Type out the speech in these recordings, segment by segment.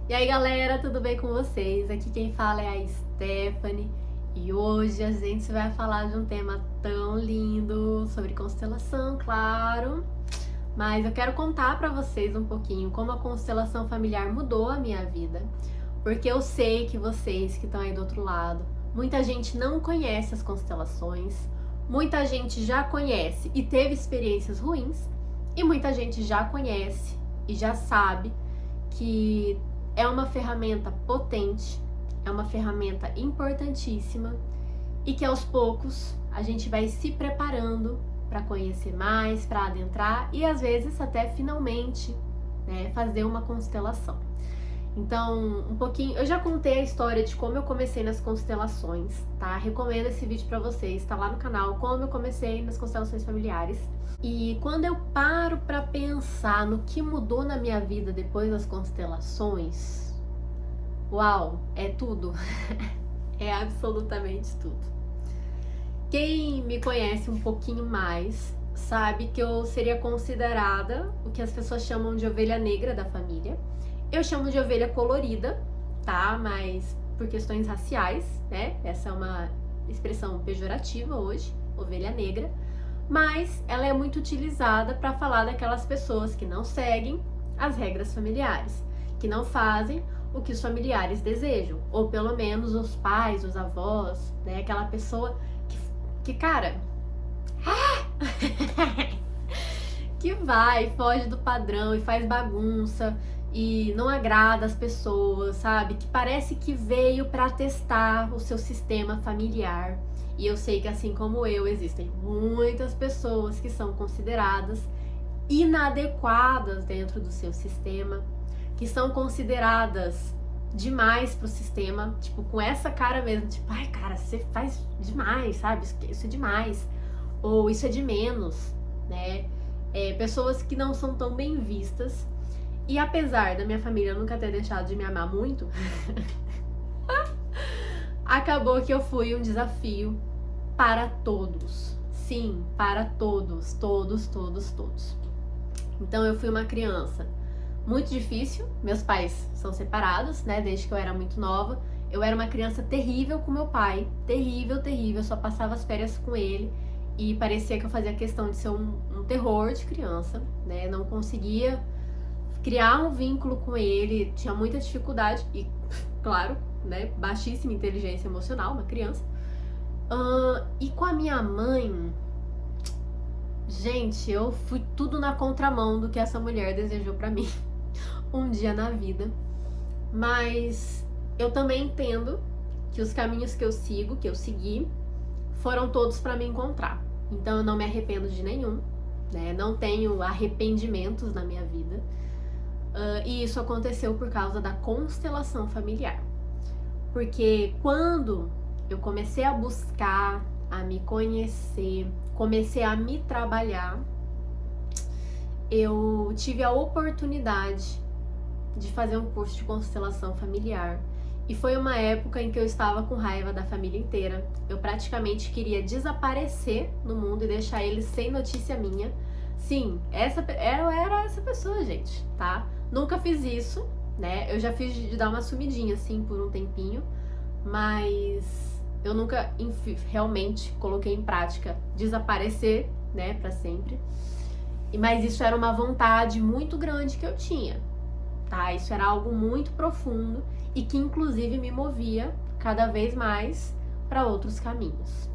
E aí galera, tudo bem com vocês? Aqui quem fala é a Stephanie e hoje a gente vai falar de um tema tão lindo sobre constelação, claro, mas eu quero contar pra vocês um pouquinho como a constelação familiar mudou a minha vida, porque eu sei que vocês que estão aí do outro lado, muita gente não conhece as constelações, muita gente já conhece e teve experiências ruins, e muita gente já conhece e já sabe que é uma ferramenta potente, é uma ferramenta importantíssima e que aos poucos a gente vai se preparando para conhecer mais, para adentrar e às vezes até finalmente, né, fazer uma constelação. Então, um pouquinho, eu já contei a história de como eu comecei nas constelações, tá? Recomendo esse vídeo para vocês, tá lá no canal, como eu comecei nas constelações familiares. E quando eu paro para pensar no que mudou na minha vida depois das constelações, uau, é tudo. É absolutamente tudo. Quem me conhece um pouquinho mais sabe que eu seria considerada o que as pessoas chamam de ovelha negra da família. Eu chamo de ovelha colorida, tá? Mas por questões raciais, né? Essa é uma expressão pejorativa hoje, ovelha negra. Mas ela é muito utilizada para falar daquelas pessoas que não seguem as regras familiares, que não fazem o que os familiares desejam, ou pelo menos os pais, os avós, né? Aquela pessoa que cara, que vai, foge do padrão e faz bagunça e não agrada as pessoas, sabe? Que parece que veio para testar o seu sistema familiar. E eu sei que assim como eu, existem muitas pessoas que são consideradas inadequadas dentro do seu sistema, que são consideradas demais pro sistema, tipo, com essa cara mesmo, tipo, ai cara, você faz demais, sabe? Isso é demais. Ou isso é de menos, né? Pessoas que não são tão bem vistas. E apesar da minha família nunca ter deixado de me amar muito, acabou que eu fui um desafio para todos. Sim, para todos, todos, todos, todos. Então eu fui uma criança muito difícil, meus pais são separados, né, desde que eu era muito nova. Eu era uma criança terrível com meu pai, terrível, terrível, eu só passava as férias com ele e parecia que eu fazia questão de ser um terror de criança, né, não conseguia criar um vínculo com ele, tinha muita dificuldade e, claro, né, baixíssima inteligência emocional, uma criança. E com a minha mãe, gente, eu fui tudo na contramão do que essa mulher desejou pra mim um dia na vida. Mas eu também entendo que os caminhos que eu sigo, que eu segui, foram todos pra me encontrar. Então eu não me arrependo de nenhum, né? Não tenho arrependimentos na minha vida. E isso aconteceu por causa da constelação familiar. Porque quando eu comecei a buscar, a me conhecer, comecei a me trabalhar, eu tive a oportunidade de fazer um curso de constelação familiar. E foi uma época em que eu estava com raiva da família inteira. Eu praticamente queria desaparecer no mundo e deixar eles sem notícia minha. Sim, eu era essa pessoa, gente, tá? Nunca fiz isso, né? Eu já fiz de dar uma sumidinha, assim, por um tempinho. Mas eu nunca realmente coloquei em prática desaparecer, né, pra sempre. Mas isso era uma vontade muito grande que eu tinha, tá? Isso era algo muito profundo e que inclusive me movia cada vez mais para outros caminhos.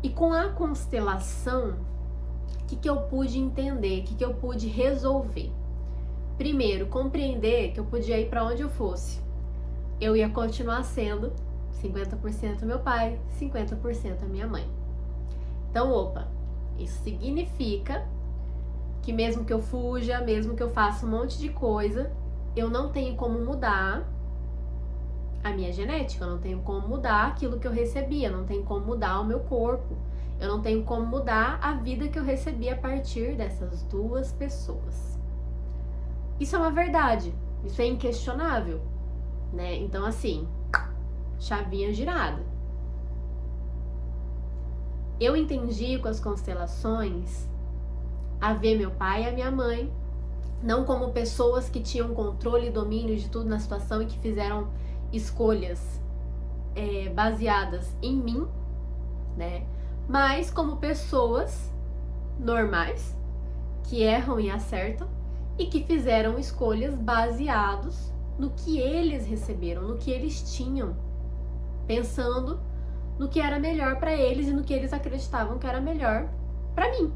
E com a constelação, o que eu pude entender, o que eu pude resolver? Primeiro, compreender que eu podia ir para onde eu fosse. Eu ia continuar sendo 50% meu pai, 50% a minha mãe. Então, opa, isso significa que mesmo que eu fuja, mesmo que eu faça um monte de coisa, eu não tenho como mudar a minha genética, eu não tenho como mudar aquilo que eu recebi, eu não tenho como mudar o meu corpo, eu não tenho como mudar a vida que eu recebi a partir dessas duas pessoas. Isso é uma verdade, isso é inquestionável, né? Então, assim, chavinha girada. Eu entendi com as constelações a ver meu pai e a minha mãe não como pessoas que tinham controle e domínio de tudo na situação e que fizeram escolhas baseadas em mim, né? Mas como pessoas normais que erram e acertam e que fizeram escolhas baseados no que eles receberam, no que eles tinham, pensando no que era melhor para eles e no que eles acreditavam que era melhor para mim,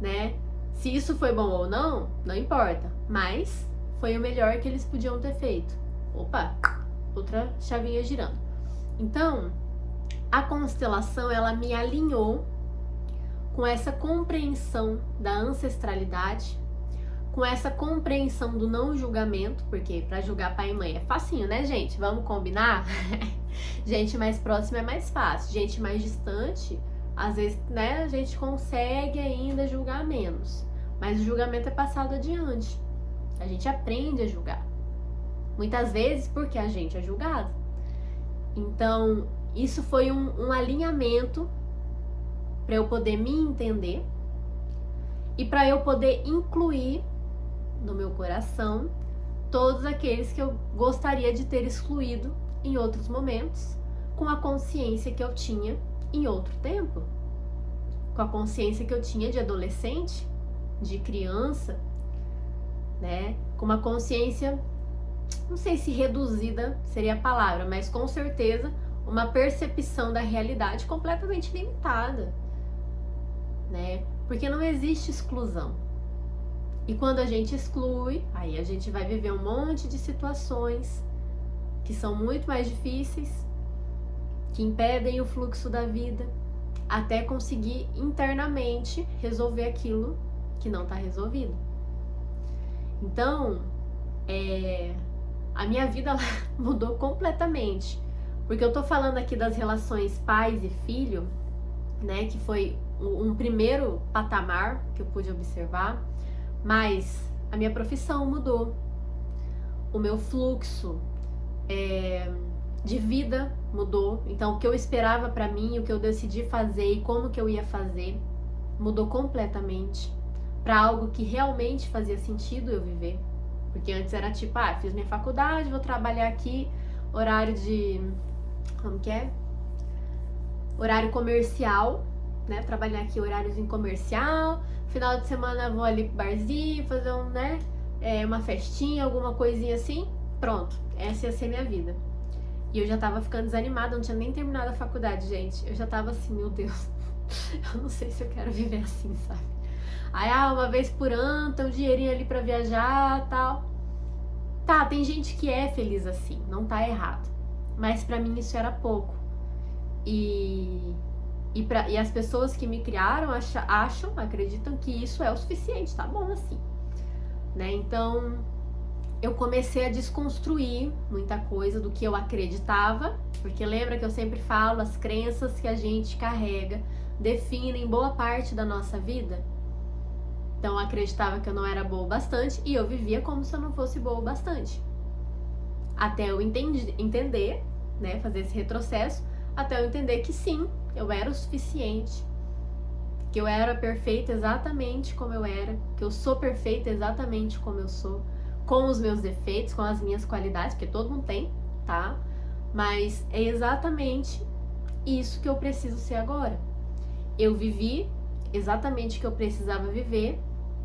né? Se isso foi bom ou não, não importa, mas foi o melhor que eles podiam ter feito. Opa, outra chavinha girando. Então, a constelação, ela me alinhou com essa compreensão da ancestralidade, com essa compreensão do não julgamento, porque para julgar pai e mãe é facinho, né, gente? Vamos combinar? Gente mais próxima é mais fácil, gente mais distante, às vezes, né, a gente consegue ainda julgar menos, mas o julgamento é passado adiante. A gente aprende a julgar, muitas vezes porque a gente é julgado. Então, isso foi um alinhamento para eu poder me entender e para eu poder incluir no meu coração todos aqueles que eu gostaria de ter excluído em outros momentos, com a consciência que eu tinha em outro tempo, com a consciência que eu tinha de adolescente, de criança, né? Com uma consciência, não sei se reduzida seria a palavra, mas com certeza uma percepção da realidade completamente limitada, né? Porque não existe exclusão. E quando a gente exclui, aí a gente vai viver um monte de situações que são muito mais difíceis, que impedem o fluxo da vida, até conseguir internamente resolver aquilo que não está resolvido. Então, a minha vida mudou completamente, porque eu tô falando aqui das relações pais e filho, né, que foi um primeiro patamar que eu pude observar, mas a minha profissão mudou, o meu fluxo de vida mudou, então o que eu esperava para mim, o que eu decidi fazer e como que eu ia fazer, mudou completamente para algo que realmente fazia sentido eu viver, porque antes era tipo, fiz minha faculdade, vou trabalhar aqui, horário de, como que é? Horário comercial, né? Trabalhar aqui horários em comercial, final de semana vou ali pro barzinho, fazer uma festinha, alguma coisinha assim, pronto, essa ia ser minha vida. E eu já tava ficando desanimada, não tinha nem terminado a faculdade, gente. Eu já tava assim, meu Deus, eu não sei se eu quero viver assim, sabe? Aí, uma vez por ano, tem um dinheirinho ali pra viajar e tal. Tá, tem gente que é feliz assim, não tá errado. Mas pra mim isso era pouco. E as pessoas que me criaram acreditam que isso é o suficiente, tá bom assim, né? Então, eu comecei a desconstruir muita coisa do que eu acreditava, porque lembra que eu sempre falo, as crenças que a gente carrega definem boa parte da nossa vida. Então, eu acreditava que eu não era boa o bastante e eu vivia como se eu não fosse boa o bastante. Até eu entender, né, fazer esse retrocesso, até eu entender que sim, eu era o suficiente, que eu era perfeita exatamente como eu era, que eu sou perfeita exatamente como eu sou, com os meus defeitos, com as minhas qualidades, porque todo mundo tem, tá? Mas é exatamente isso que eu preciso ser agora. Eu vivi exatamente o que eu precisava viver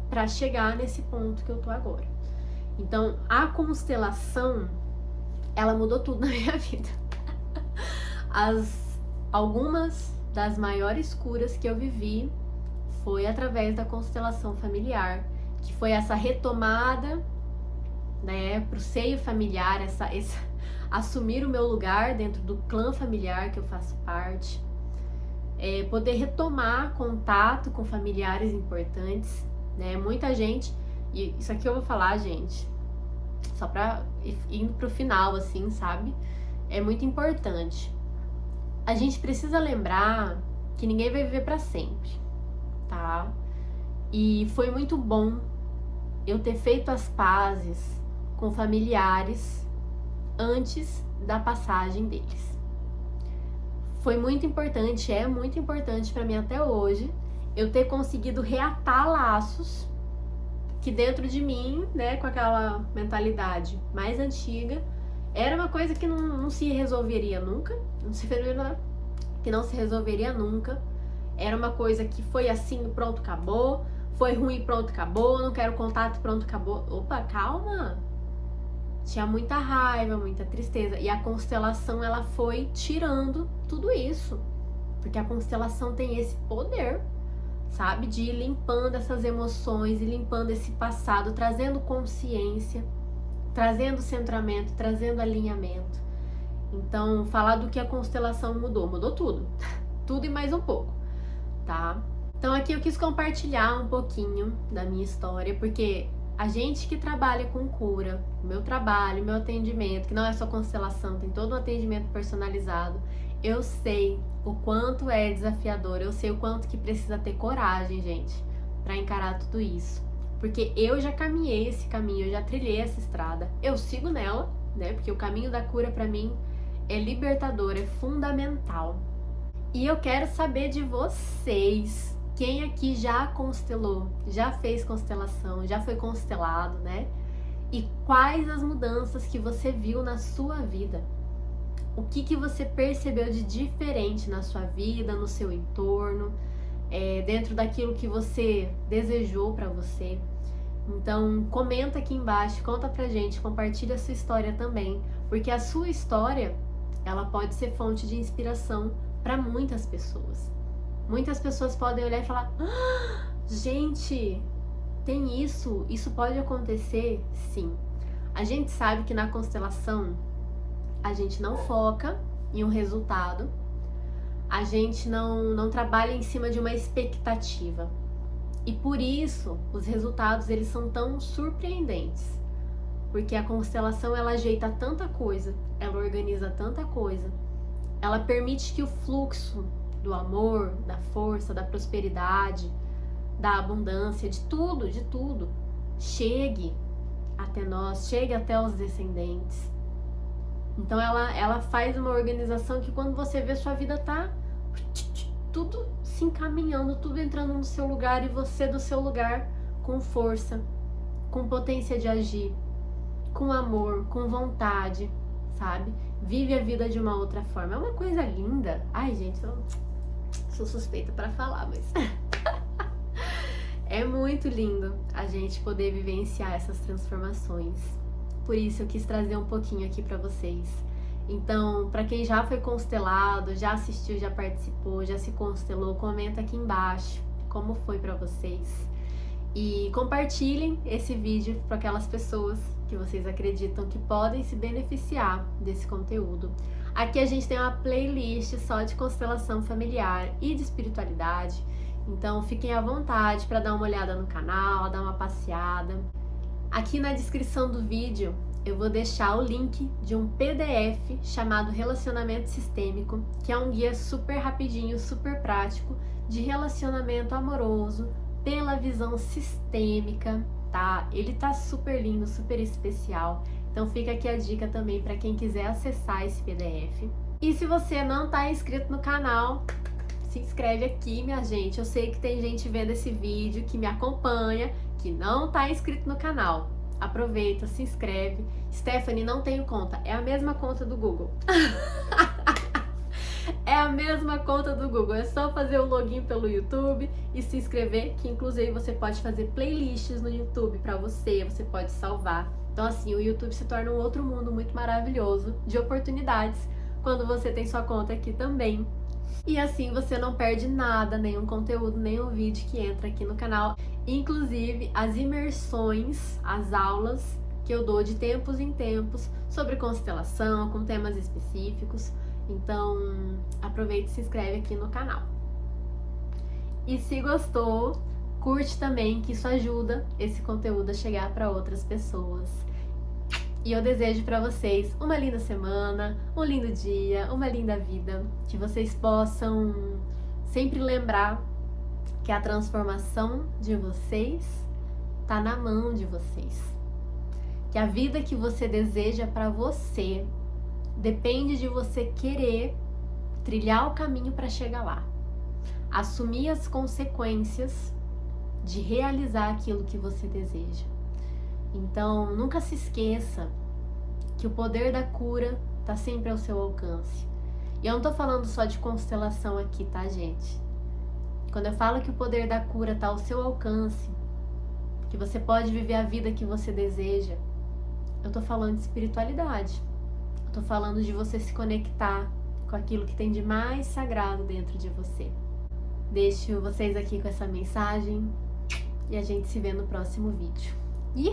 para chegar nesse ponto que eu tô agora. Então, a constelação, ela mudou tudo na minha vida. Algumas das maiores curas que eu vivi foi através da constelação familiar, que foi essa retomada, né, pro seio familiar, assumir o meu lugar dentro do clã familiar que eu faço parte, poder retomar contato com familiares importantes, né? Muita gente, e isso aqui eu vou falar, gente, só pra ir pro final, assim, sabe? É muito importante. A gente precisa lembrar que ninguém vai viver pra sempre, tá? E foi muito bom eu ter feito as pazes com familiares antes da passagem deles. Foi muito importante, é muito importante para mim até hoje, eu ter conseguido reatar laços que dentro de mim, né, com aquela mentalidade mais antiga, era uma coisa que não se resolveria nunca, que não se resolveria nunca. Era uma coisa que foi assim, pronto, acabou. Foi ruim, pronto, acabou. Não quero contato, pronto, acabou. Opa, calma. Tinha muita raiva, muita tristeza. E a constelação, ela foi tirando tudo isso. Porque a constelação tem esse poder, sabe? De ir limpando essas emoções, e limpando esse passado, trazendo consciência, trazendo centramento, trazendo alinhamento. Então, falar do que a constelação mudou tudo. Tudo e mais um pouco, tá? Então aqui eu quis compartilhar um pouquinho da minha história, porque a gente que trabalha com cura, o meu trabalho, o meu atendimento, que não é só constelação, tem todo um atendimento personalizado, eu sei o quanto é desafiador, eu sei o quanto que precisa ter coragem, gente, para encarar tudo isso. Porque eu já caminhei esse caminho, eu já trilhei essa estrada, eu sigo nela, né? Porque o caminho da cura para mim é libertador, é fundamental. E eu quero saber de vocês. Quem aqui já constelou, já fez constelação, já foi constelado, né? E quais as mudanças que você viu na sua vida? O que você percebeu de diferente na sua vida, no seu entorno, dentro daquilo que você desejou para você? Então, comenta aqui embaixo, conta pra gente, compartilha a sua história também, porque a sua história, ela pode ser fonte de inspiração para muitas pessoas. Muitas pessoas podem olhar e falar: ah, gente, tem isso pode acontecer? Sim. A gente sabe que na constelação a gente não foca em um resultado, a gente não trabalha em cima de uma expectativa. E por isso os resultados eles são tão surpreendentes. Porque a constelação ela ajeita tanta coisa, ela organiza tanta coisa, ela permite que o fluxo do amor, da força, da prosperidade, da abundância, de tudo, chegue até nós, chegue até os descendentes. Então ela faz uma organização que quando você vê sua vida tá tudo se encaminhando, tudo entrando no seu lugar e você do seu lugar com força, com potência de agir, com amor, com vontade, sabe? Vive a vida de uma outra forma. É uma coisa linda. Ai, gente, eu sou suspeita para falar, mas é muito lindo a gente poder vivenciar essas transformações. Por isso eu quis trazer um pouquinho aqui para vocês. Então, para quem já foi constelado, já assistiu, já participou, já se constelou, comenta aqui embaixo como foi para vocês. E compartilhem esse vídeo para aquelas pessoas que vocês acreditam que podem se beneficiar desse conteúdo. Aqui a gente tem uma playlist só de constelação familiar e de espiritualidade, então fiquem à vontade para dar uma olhada no canal, dar uma passeada. Aqui na descrição do vídeo eu vou deixar o link de um PDF chamado Relacionamento Sistêmico, que é um guia super rapidinho, super prático de relacionamento amoroso pela visão sistêmica, tá? Ele tá super lindo, super especial. Então fica aqui a dica também para quem quiser acessar esse PDF. E se você não tá inscrito no canal, se inscreve aqui, minha gente. Eu sei que tem gente vendo esse vídeo, que me acompanha, que não tá inscrito no canal. Aproveita, se inscreve. Stephanie, não tenho conta. É a mesma conta do Google. É a mesma conta do Google. É só fazer o login pelo YouTube e se inscrever, que inclusive você pode fazer playlists no YouTube para você pode salvar. Então assim, o YouTube se torna um outro mundo muito maravilhoso de oportunidades quando você tem sua conta aqui também. E assim você não perde nada, nenhum conteúdo, nenhum vídeo que entra aqui no canal. Inclusive as imersões, as aulas que eu dou de tempos em tempos sobre constelação, com temas específicos. Então aproveita e se inscreve aqui no canal. E se gostou, curte também, que isso ajuda esse conteúdo a chegar para outras pessoas. E eu desejo para vocês uma linda semana, um lindo dia, uma linda vida. Que vocês possam sempre lembrar que a transformação de vocês está na mão de vocês. Que a vida que você deseja para você depende de você querer trilhar o caminho para chegar lá. Assumir as consequências de realizar aquilo que você deseja. Então, nunca se esqueça que o poder da cura está sempre ao seu alcance. E eu não tô falando só de constelação aqui, tá, gente? Quando eu falo que o poder da cura está ao seu alcance, que você pode viver a vida que você deseja, eu tô falando de espiritualidade. Eu tô falando de você se conectar com aquilo que tem de mais sagrado dentro de você. Deixo vocês aqui com essa mensagem e a gente se vê no próximo vídeo. E